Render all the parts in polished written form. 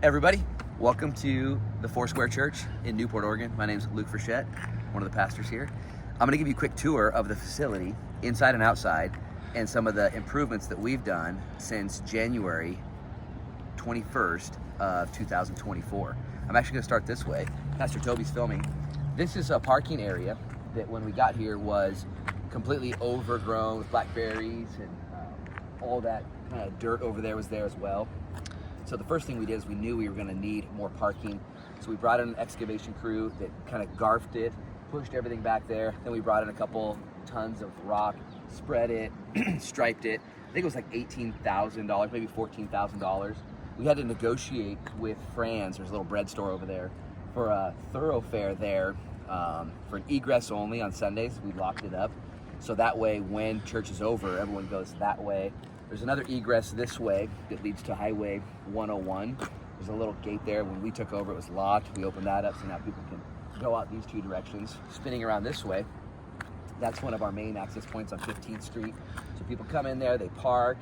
Everybody, welcome to the Foursquare Church in Newport, Oregon. My name is Luke Frechette, one of the pastors here. I'm going to give you a quick tour of the facility, inside and outside, and some of the improvements that we've done since January 21st of 2024. I'm actually going to start this way. Pastor Toby's filming. This is a parking area that when we got here was completely overgrown with blackberries and all that kind of dirt over there was there as well. So the first thing we did is we knew we were going to need more parking. So we brought in an excavation crew that kind of garfed it, pushed everything back there. Then we brought in a couple tons of rock, spread it, striped it. I think it was like $18,000, maybe $14,000. We had to negotiate with Fran's, there's a little bread store over there, for a thoroughfare there for an egress only on Sundays. We locked it up. So that way when church is over, everyone goes that way. There's another egress this way that leads to Highway 101. There's a little gate there. When we took over, it was locked. We opened that up so now people can go out these two directions. Spinning around this way, that's one of our main access points on 15th Street. So people come in there, they park,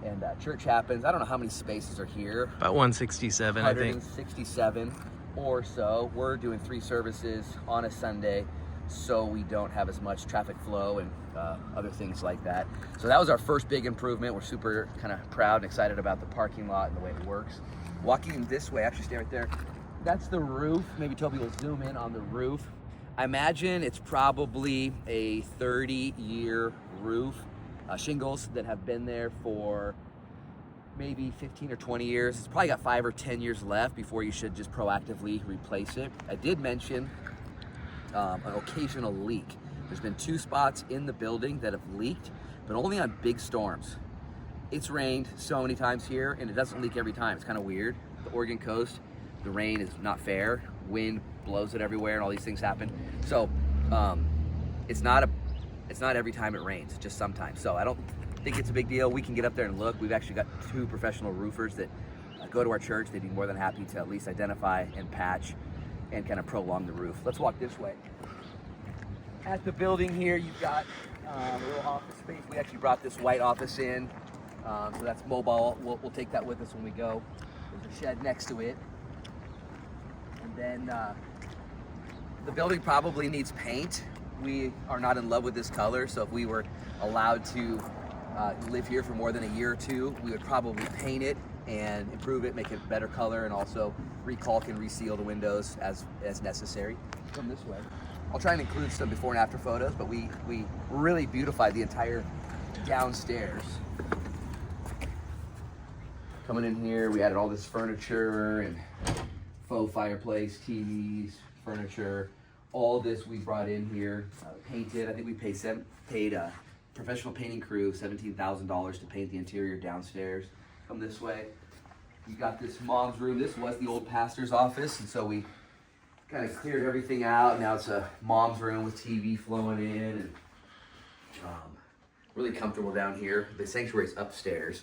and church happens. I don't know how many spaces are here. About 167, I think. 167 or so. We're doing 3 services on a Sunday, so we don't have as much traffic flow and other things like that. So that was our first big improvement. We're super kind of proud and excited about the parking lot and the way it works. Walking this way, actually stay right there, that's the roof. Maybe Toby will zoom in on the roof. I imagine it's probably a 30-year roof, shingles that have been there for maybe 15 or 20 years. It's probably got 5 or 10 years left before you should just proactively replace it. I did mention an occasional leak. There's been 2 spots in the building that have leaked, but only on big storms. It's rained so many times here and it doesn't leak every time. It's kind of weird. The Oregon coast, the rain is not fair. Wind blows it everywhere and all these things happen. So it's not every time it rains, just sometimes. So I don't think it's a big deal. We can get up there and look. We've actually got 2 professional roofers that go to our church. They'd be more than happy to at least identify and patch and kind of prolong the roof. Let's walk this way. At the building here, you've got a little office space. We actually brought this white office in, so that's mobile. We'll take that with us when we go. There's a shed next to it. And then the building probably needs paint. We are not in love with this color, so if we were allowed to live here for more than a year or 2, we would probably paint it and improve it, make it a better color, and also recalk and reseal the windows as necessary. Come this way. I'll try and include some before and after photos, but we really beautified the entire downstairs. Coming in here, we added all this furniture and faux fireplace, TVs, furniture. All this we brought in here, painted. I think we paid a professional painting crew $17,000 to paint the interior downstairs. Come this way. You got this mom's room. This was the old pastor's office, and so we kind of cleared everything out. Now it's a mom's room with TV flowing in, and really comfortable down here. The sanctuary's upstairs.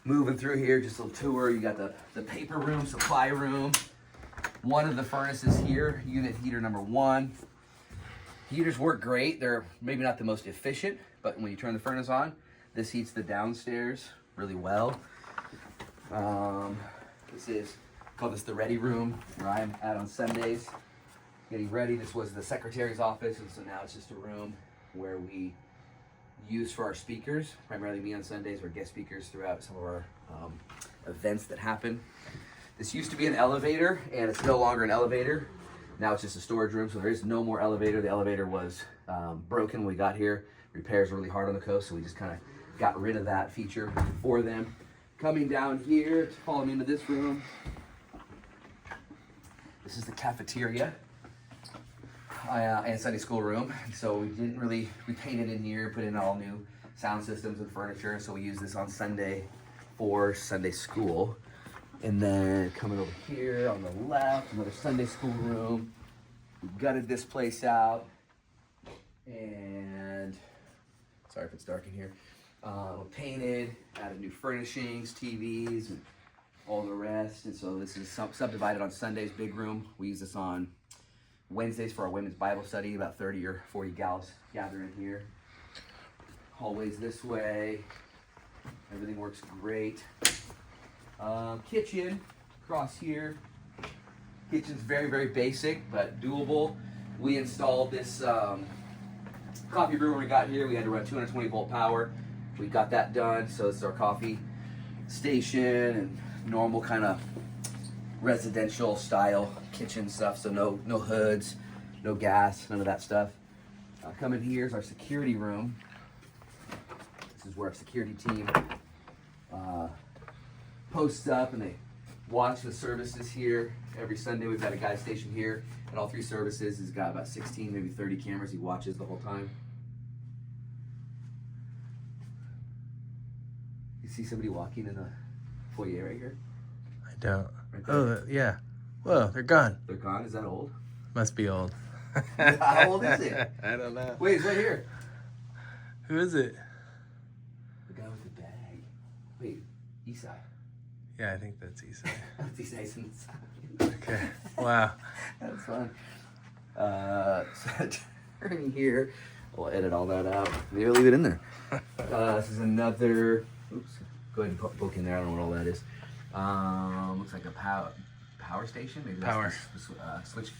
Moving through here, just a little tour. You got the paper room, supply room. One of the furnaces here, unit heater number 1. Heaters work great. They're maybe not the most efficient, but when you turn the furnace on, this heats the downstairs really well. Call this the ready room, where I'm at on Sundays, getting ready. This was the secretary's office, and so now it's just a room where we use for our speakers, primarily me on Sundays, or guest speakers throughout some of our events that happen. This used to be an elevator, and it's no longer an elevator. Now it's just a storage room, so there is no more elevator. The elevator was broken when we got here. Repairs were really hard on the coast, so we just kind of got rid of that feature for them. Coming down here, to follow me into this room. This is the cafeteria and Sunday school room. So we painted in here, put in all new sound systems and furniture. So we use this on Sunday for Sunday school. And then coming over here on the left, another Sunday school room. We gutted this place out. And sorry if it's dark in here. Painted, added new furnishings, TVs, and all the rest. And so this is subdivided on Sundays, big room. We use this on Wednesdays for our women's Bible study. About 30 or 40 gals gather in here. Hallways this way. Everything works great. Kitchen, Across here, kitchen's very, very basic, but doable. We installed this coffee brewer when we got here. We had to run 220 volt power. We got that done, so this is our coffee station and normal kind of residential style kitchen stuff. So no hoods, no gas, none of that stuff. Come in here is our security room. This is where our security team posts up and they watch the services here. Every Sunday we've got a guy stationed here at all 3 services. He's got about 16, maybe 30 cameras he watches the whole time. You see somebody walking in the foyer right here? I don't. Right there. Oh, yeah. Whoa, they're gone. They're gone? Is that old? Must be old. How old is it? I don't know. Wait, it's right here. Who is it? The guy with the bag. Wait, Esai. Yeah, I think that's Issa. That's Esai's inside. Okay. Wow. That's fun. So turning here, we'll edit all that out. Maybe I'll leave it in there. This is another. Oops. Go ahead and poke in there. I don't know what all that is. Looks like a power station. Maybe that's Power. the switch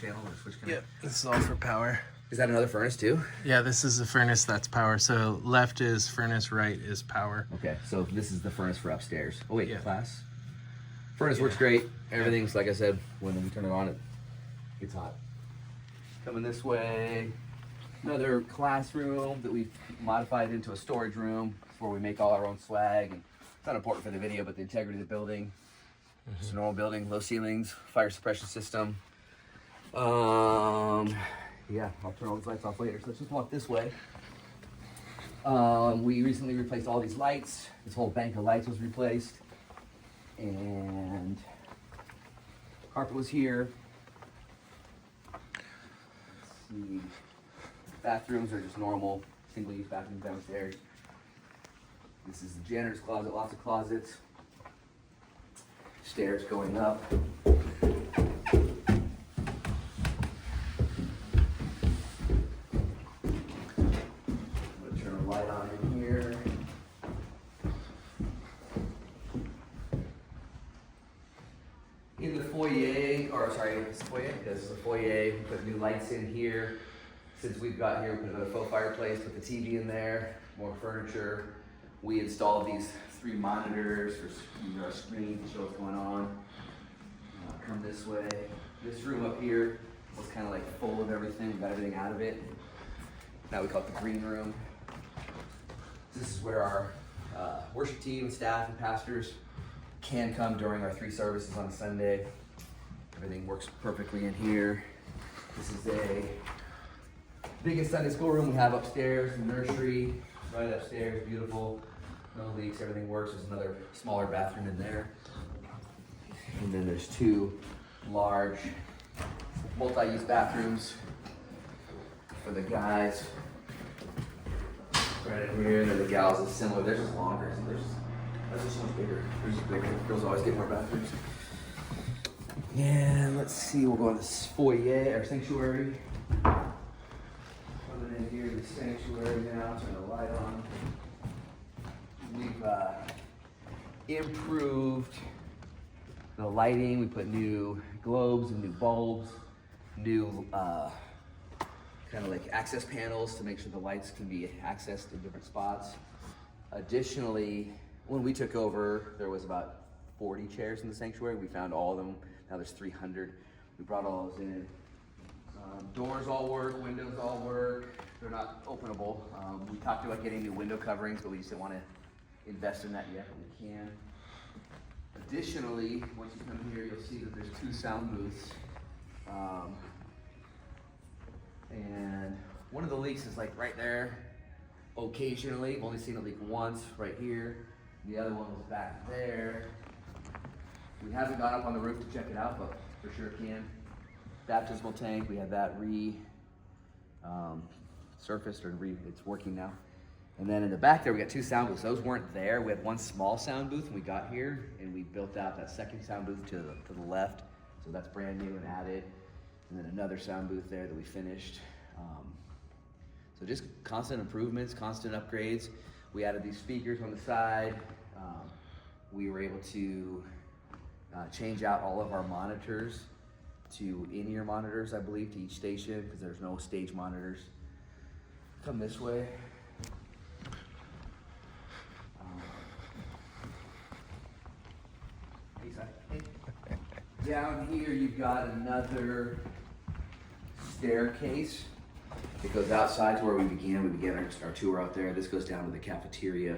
channel or switch connect. Yep. This is all for power. Is that another furnace too? Yeah, this is the furnace that's power. So left is furnace, right is power. Okay, so this is the furnace for upstairs. Oh wait, Yeah. class. Furnace works great. Everything's like I said. When we turn it on, it gets hot. Coming this way, another classroom that we've modified into a storage room where we make all our own swag. And it's not important for the video, but the integrity of the building. It's a normal building, low ceilings, fire suppression system. Yeah, I'll turn all these lights off later. So let's just walk this way. We recently replaced all these lights. This whole bank of lights was replaced. And carpet was here. Let's see. Bathrooms are just normal single-use bathrooms downstairs. This is the janitor's closet, lots of closets. Stairs going up. Turn a light on in here. In the foyer, or sorry, this foyer, this is the foyer. We put new lights in here. Since we've got here, we put another faux fireplace, put the TV in there, more furniture. We installed these 3 monitors for our screen to show what's going on. Come this way. This room up here was kind of like full of everything. We got everything out of it. Now we call it the green room. This is where our worship team, staff, and pastors can come during our 3 services on a Sunday. Everything works perfectly in here. This is the biggest Sunday school room we have upstairs, the nursery, right upstairs, beautiful. No leaks, everything works. There's another smaller bathroom in there. And then there's 2 large multi-use bathrooms for the guys. Right in here, and then the gals is similar. They're just longer. So that's just so much bigger. They're just bigger. Girls always get more bathrooms. And let's see, we'll go in this foyer, our sanctuary. Coming in here, the sanctuary now, turn the light on. We've improved the lighting. We put new globes and new bulbs, new kind of like access panels to make sure the lights can be accessed in different spots. Additionally, when we took over, there was about 40 chairs in the sanctuary. We found all of them. Now there's 300. We brought all those in. Doors all work, windows all work. They're not openable. We talked about getting new window coverings, but we just didn't want to invest in that yet, but we can. Additionally, once you come here, you'll see that there's 2 sound booths. And one of the leaks is like right there. Occasionally, I've only seen it leak once right here. The other one was back there. We haven't gone up on the roof to check it out, but for sure can. Baptismal tank, we had that surfaced or it's working now. And then in the back there, we got 2 sound booths. Those weren't there. We had 1 small sound booth when we got here, and we built out that second sound booth to the left. So that's brand new and added. And then another sound booth there that we finished. So just constant improvements, constant upgrades. We added these speakers on the side. We were able to change out all of our monitors to in-ear monitors, I believe, to each station, because there's no stage monitors. Come this way. Down here, you've got another staircase. It goes outside to where we began. We began our tour out there. This goes down to the cafeteria.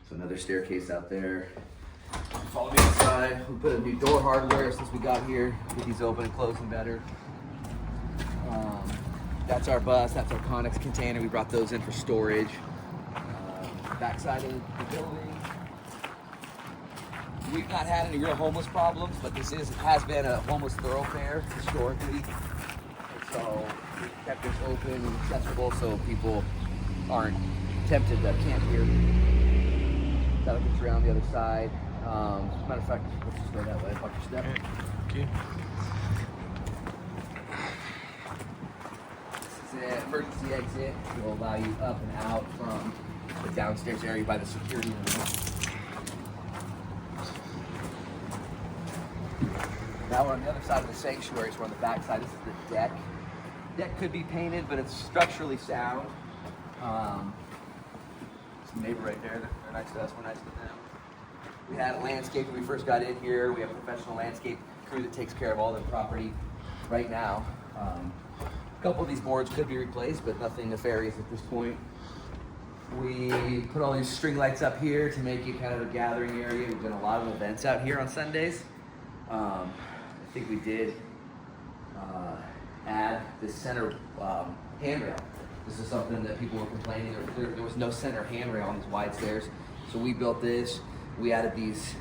So another staircase out there. Follow me inside. We put a new door hardware since we got here. Get these open and closing better. That's our bus. That's our Connex container. We brought those in for storage. Backside of the building. We've not had any real homeless problems, but this has been a homeless thoroughfare historically. And so we kept this open and accessible so people aren't tempted to camp here. That'll get you around the other side. Matter of fact, let's just go that way. Watch your step. Okay. This is an emergency exit. It will allow you up and out from the downstairs area by the security room. Now we're on the other side of the sanctuary, so we're on the back side. This is the deck. Deck could be painted, but it's structurally sound. Some neighbor right there. They're nice to us. We're nice to them. We had a landscape when we first got in here. We have a professional landscape crew that takes care of all the property right now. A couple of these boards could be replaced, but nothing nefarious at this point. We put all these string lights up here to make it kind of a gathering area. We've done a lot of events out here on Sundays. I think we did add this center handrail. This is something that people were complaining. There was no center handrail on these wide stairs. So we built this. We added these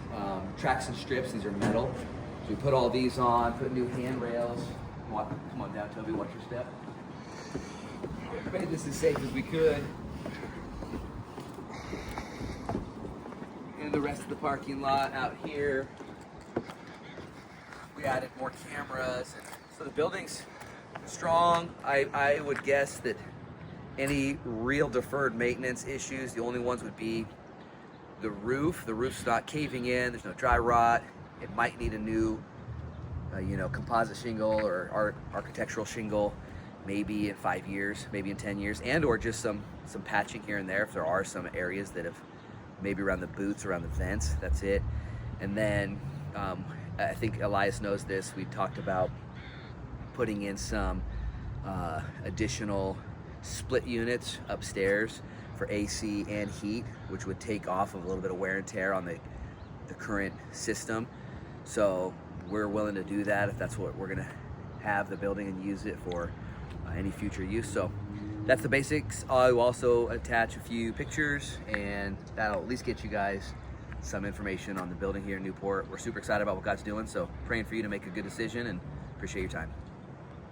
tracks and strips. These are metal. So we put all these on, put new handrails. Come on down, Toby, watch your step. We made this as safe as we could. And the rest of the parking lot out here. We added more cameras, and so the building's strong. I would guess that any real deferred maintenance issues, the only ones would be the roof. The roof's not caving in. There's no dry rot. It might need a new, composite shingle or architectural shingle, maybe in 5 years, maybe in 10 years, and or just some patching here and there if there are some areas that have maybe around the boots, around the vents. That's it. And then I think Elias knows this. We talked about putting in some additional split units upstairs for AC and heat, which would take off of a little bit of wear and tear on the current system. So we're willing to do that if that's what we're gonna have the building and use it for any future use. So that's the basics. I'll also attach a few pictures, and that'll at least get you guys some information on the building here in Newport. We're super excited about what God's doing, so praying for you to make a good decision and appreciate your time.